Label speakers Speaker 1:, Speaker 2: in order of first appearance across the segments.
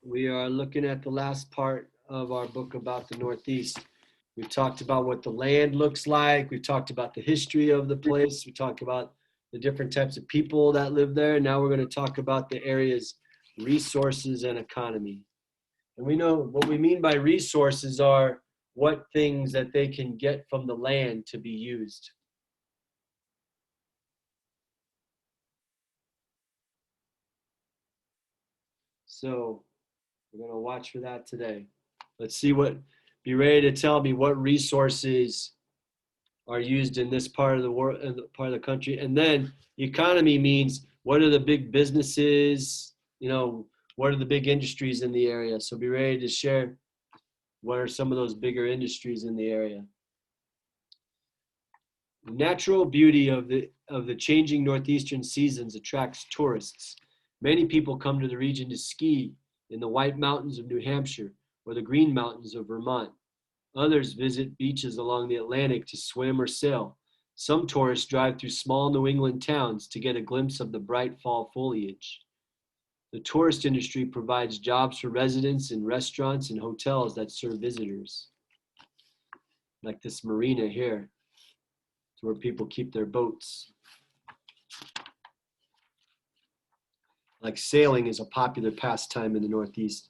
Speaker 1: We are looking at the last part of our book about the Northeast. We've talked about what the land looks like. We've talked about the history of the place. We talked about the different types of people that live there. Now we're going to talk about the area's resources and economy. And we know what we mean by resources are what things that they can get from the land to be used. So we're going to watch for that today. Let's see be ready to tell me what resources are used in this part of the world, in the part of the country. And then economy means what are the big businesses, what are the big industries in the area. So be ready to share what are some of those bigger industries in the area. The natural beauty of the changing northeastern seasons attracts tourists. Many people come to the region to ski in the White Mountains of New Hampshire or the Green Mountains of Vermont. Others visit beaches along the Atlantic to swim or sail. Some tourists drive through small New England towns to get a glimpse of the bright fall foliage. The tourist industry provides jobs for residents in restaurants and hotels that serve visitors. Like this marina here, it's where people keep their boats. Like sailing is a popular pastime in the Northeast.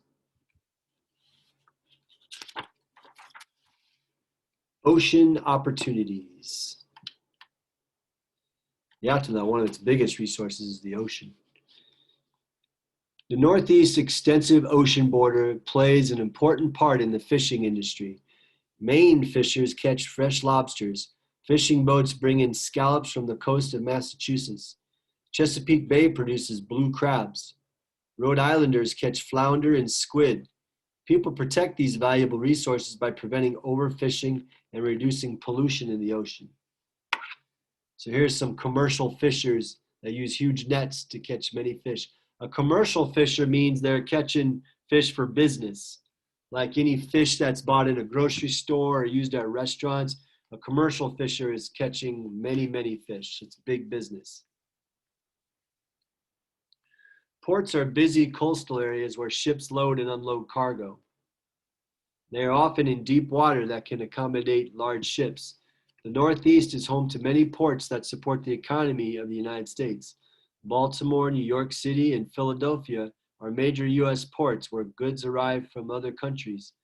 Speaker 1: Ocean opportunities. Yakima, one of its biggest resources is the ocean. The Northeast's extensive ocean border plays an important part in the fishing industry. Maine fishers catch fresh lobsters. Fishing boats bring in scallops from the coast of Massachusetts. Chesapeake Bay produces blue crabs. Rhode Islanders catch flounder and squid. People protect these valuable resources by preventing overfishing and reducing pollution in the ocean. So here's some commercial fishers that use huge nets to catch many fish. A commercial fisher means they're catching fish for business. Like any fish that's bought in a grocery store or used at restaurants, a commercial fisher is catching many, many fish. It's big business. Ports are busy coastal areas where ships load and unload cargo. They are often in deep water that can accommodate large ships. The Northeast is home to many ports that support the economy of the United States. Baltimore, New York City, and Philadelphia are major U.S. ports where goods arrive from other countries.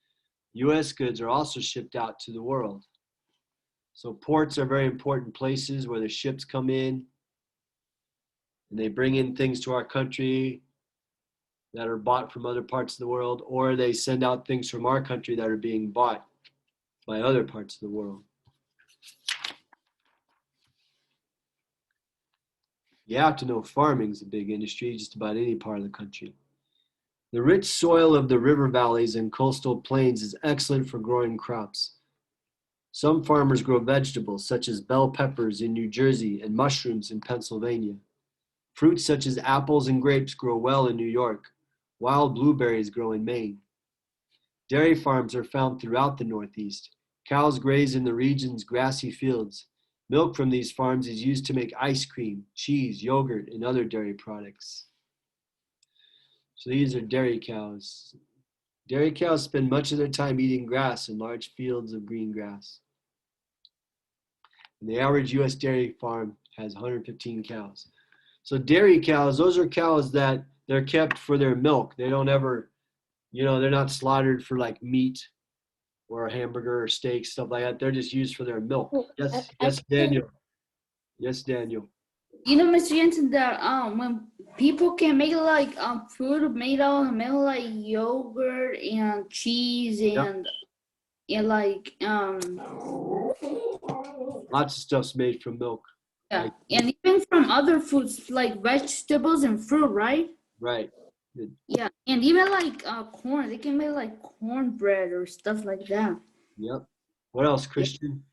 Speaker 1: U.S. goods are also shipped out to the world. So ports are very important places where the ships come in and they bring in things to our country that are bought from other parts of the world, or they send out things from our country that are being bought by other parts of the world. You have to know farming is a big industry just about any part of the country. The rich soil of the river valleys and coastal plains is excellent for growing crops. Some farmers grow vegetables such as bell peppers in New Jersey and mushrooms in Pennsylvania. Fruits such as apples and grapes grow well in New York. Wild blueberries grow in Maine. Dairy farms are found throughout the Northeast. Cows graze in the region's grassy fields. Milk from these farms is used to make ice cream, cheese, yogurt, and other dairy products. So these are dairy cows. Dairy cows spend much of their time eating grass in large fields of green grass. And the average U.S. dairy farm has 115 cows. So dairy cows, those are cows that they're kept for their milk. They don't ever, they're not slaughtered for like meat or a hamburger or steak, stuff like that. They're just used for their milk. Yes, Daniel. Yes, Daniel.
Speaker 2: Mr. Jensen, that when people can make like food made out of milk, like yogurt and cheese and like
Speaker 1: lots of stuff's made from milk.
Speaker 2: Yeah, like, and even from other foods like vegetables and fruit, right?
Speaker 1: Right.
Speaker 2: Yeah, and even like corn, they can make like cornbread or stuff like that.
Speaker 1: Yep. What else, Christian?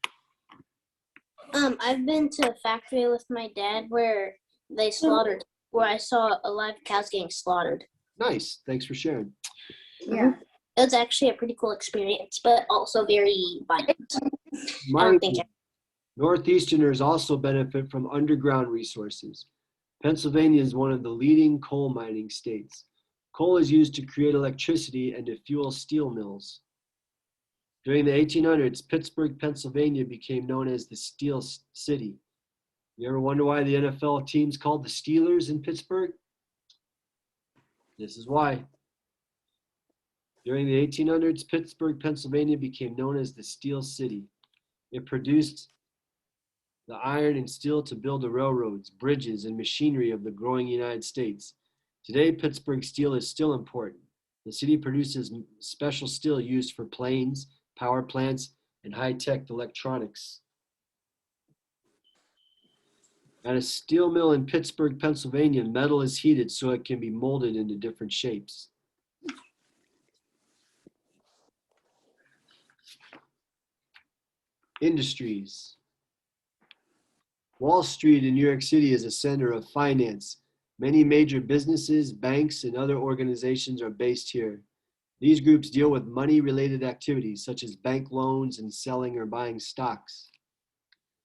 Speaker 3: I've been to a factory with my dad where I saw a live cows getting slaughtered.
Speaker 1: Nice. Thanks for sharing.
Speaker 3: Yeah. It was actually a pretty cool experience, but also very violent.
Speaker 1: Northeasterners also benefit from underground resources. Pennsylvania is one of the leading coal mining states. Coal is used to create electricity and to fuel steel mills. During the 1800s, Pittsburgh, Pennsylvania became known as the Steel City. You ever wonder why the NFL team's called the Steelers in Pittsburgh? This is why. During the 1800s, Pittsburgh, Pennsylvania became known as the Steel City. It produced the iron and steel to build the railroads, bridges, and machinery of the growing United States. Today, Pittsburgh steel is still important. The city produces special steel used for planes, power plants, and high-tech electronics. At a steel mill in Pittsburgh, Pennsylvania, metal is heated so it can be molded into different shapes. Industries. Wall Street in New York City is a center of finance. Many major businesses, banks, and other organizations are based here. These groups deal with money-related activities such as bank loans and selling or buying stocks.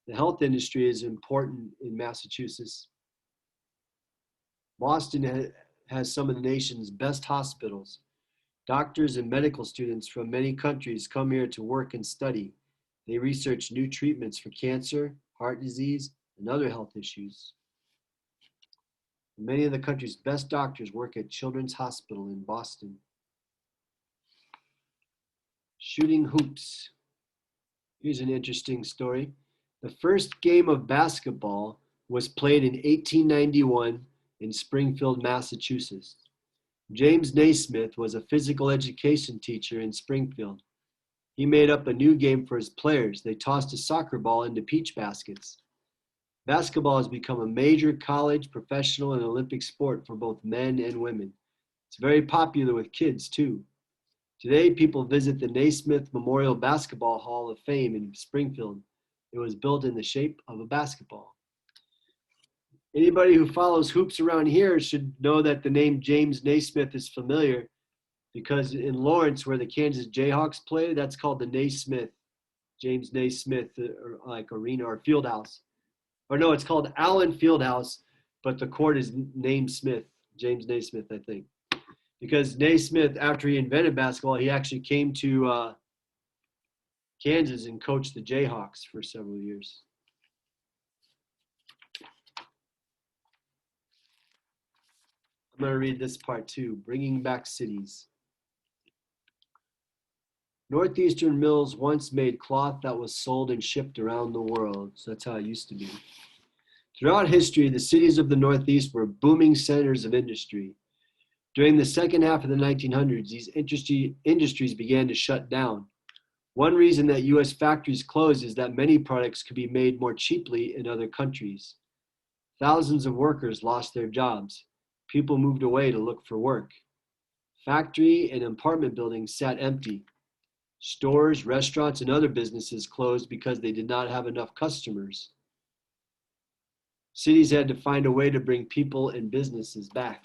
Speaker 1: The health industry is important in Massachusetts. Boston has some of the nation's best hospitals. Doctors and medical students from many countries come here to work and study. They research new treatments for cancer, heart disease, and other health issues. Many of the country's best doctors work at Children's Hospital in Boston. Shooting hoops. Here's an interesting story. The first game of basketball was played in 1891 in Springfield, Massachusetts. James Naismith was a physical education teacher in Springfield. He made up a new game for his players. They tossed a soccer ball into peach baskets. Basketball has become a major college, professional, and Olympic sport for both men and women. It's very popular with kids, too. Today, people visit the Naismith Memorial Basketball Hall of Fame in Springfield. It was built in the shape of a basketball. Anybody who follows hoops around here should know that the name James Naismith is familiar because in Lawrence, where the Kansas Jayhawks play, that's called the Naismith, James Naismith like arena or field house. Or no, it's called Allen Fieldhouse, but the court is named Smith, James Naismith, I think. Because Naismith, after he invented basketball, he actually came to Kansas and coached the Jayhawks for several years. I'm going to read this part too, bringing back cities. Northeastern mills once made cloth that was sold and shipped around the world. So that's how it used to be. Throughout history, the cities of the Northeast were booming centers of industry. During the second half of the 1900s, these industries began to shut down. One reason that U.S. factories closed is that many products could be made more cheaply in other countries. Thousands of workers lost their jobs. People moved away to look for work. Factory and apartment buildings sat empty. Stores, restaurants, and other businesses closed because they did not have enough customers. Cities had to find a way to bring people and businesses back.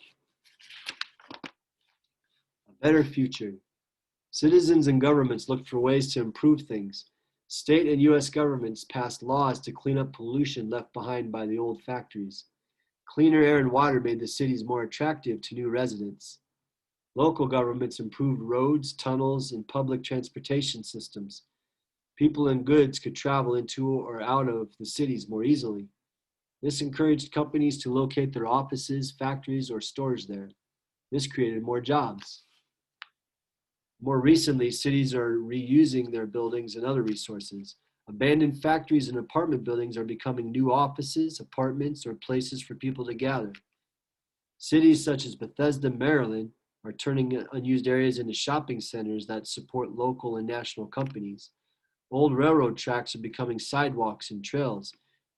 Speaker 1: A better future. Citizens and governments looked for ways to improve things. State and U.S. governments passed laws to clean up pollution left behind by the old factories. Cleaner air and water made the cities more attractive to new residents. Local governments improved roads, tunnels, and public transportation systems. People and goods could travel into or out of the cities more easily. This encouraged companies to locate their offices, factories, or stores there. This created more jobs. More recently, cities are reusing their buildings and other resources. Abandoned factories and apartment buildings are becoming new offices, apartments, or places for people to gather. Cities such as Bethesda, Maryland, are turning unused areas into shopping centers that support local and national companies. Old railroad tracks are becoming sidewalks and trails.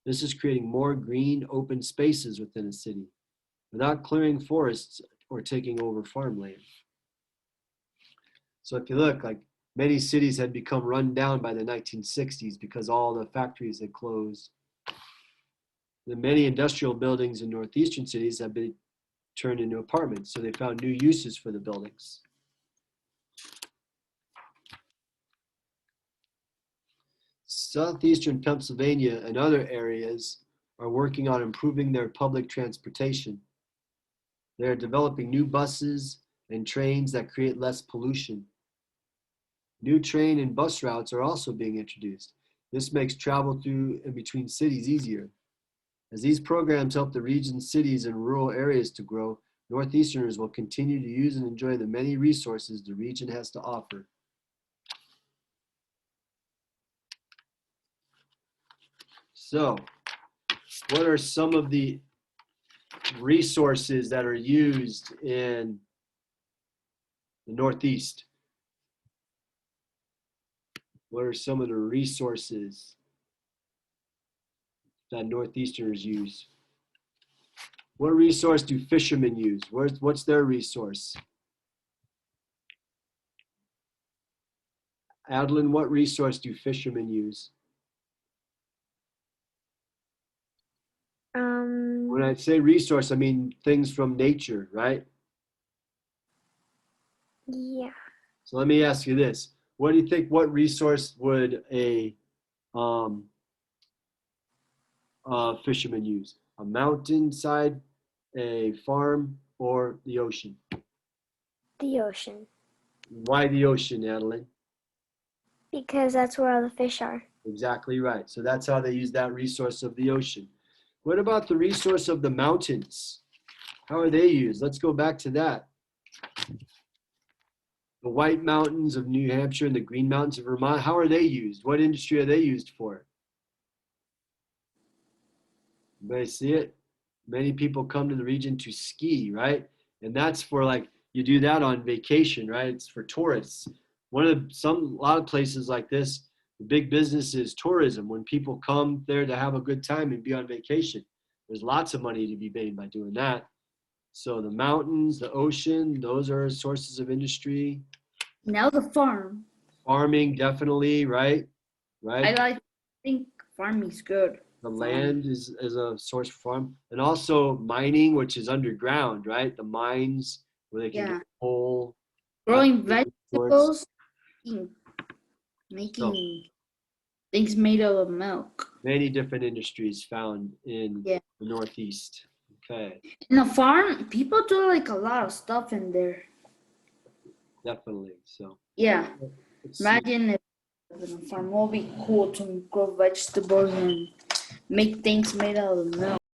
Speaker 1: This is creating more green, open spaces within a city, without clearing forests or taking over farmland. So if you look, like many cities had become run down by the 1960s because all the factories had closed. The many industrial buildings in northeastern cities have been turned into apartments, so they found new uses for the buildings. Southeastern Pennsylvania and other areas are working on improving their public transportation. They're developing new buses, and trains that create less pollution. New train and bus routes are also being introduced. This makes travel through and between cities easier. As these programs help the region's cities and rural areas to grow, Northeasterners will continue to use and enjoy the many resources the region has to offer. So, what are some of the resources that are used in the Northeast? What are some of the resources that Northeasterners use? What resource do fishermen use? What's their resource? Adeline, what resource do fishermen use? When I say resource, I mean things from nature, right?
Speaker 4: Yeah.
Speaker 1: So let me ask you this. What do you think, what resource would a fisherman use? A mountainside, a farm, or the ocean?
Speaker 4: The ocean.
Speaker 1: Why the ocean, Adeline?
Speaker 4: Because that's where all the fish are.
Speaker 1: Exactly right. So that's how they use that resource of the ocean. What about the resource of the mountains? How are they used? Let's go back to that. The White Mountains of New Hampshire and the Green Mountains of Vermont, how are they used? What industry are they used for? Anybody see it? Many people come to the region to ski, right? And that's for like, you do that on vacation, right? It's for tourists. A lot of places like this, the big business is tourism. When people come there to have a good time and be on vacation, there's lots of money to be made by doing that. So the mountains, the ocean, those are sources of industry.
Speaker 2: Now the farm.
Speaker 1: Farming, definitely, right? Right.
Speaker 2: I think farming's good.
Speaker 1: The land is a source for farm. And also mining, which is underground, right? The mines where they can
Speaker 2: Yeah.
Speaker 1: get coal.
Speaker 2: Growing
Speaker 1: That's a good
Speaker 2: vegetables, making things made out of milk.
Speaker 1: Many different industries found in
Speaker 2: Yeah.
Speaker 1: the Northeast. Okay,
Speaker 2: In a farm, people do like a lot of stuff in there.
Speaker 1: definitely. So
Speaker 2: Yeah.
Speaker 1: let's see.
Speaker 2: Imagine if in a farm, it would be cool to grow vegetables and make things made out of milk.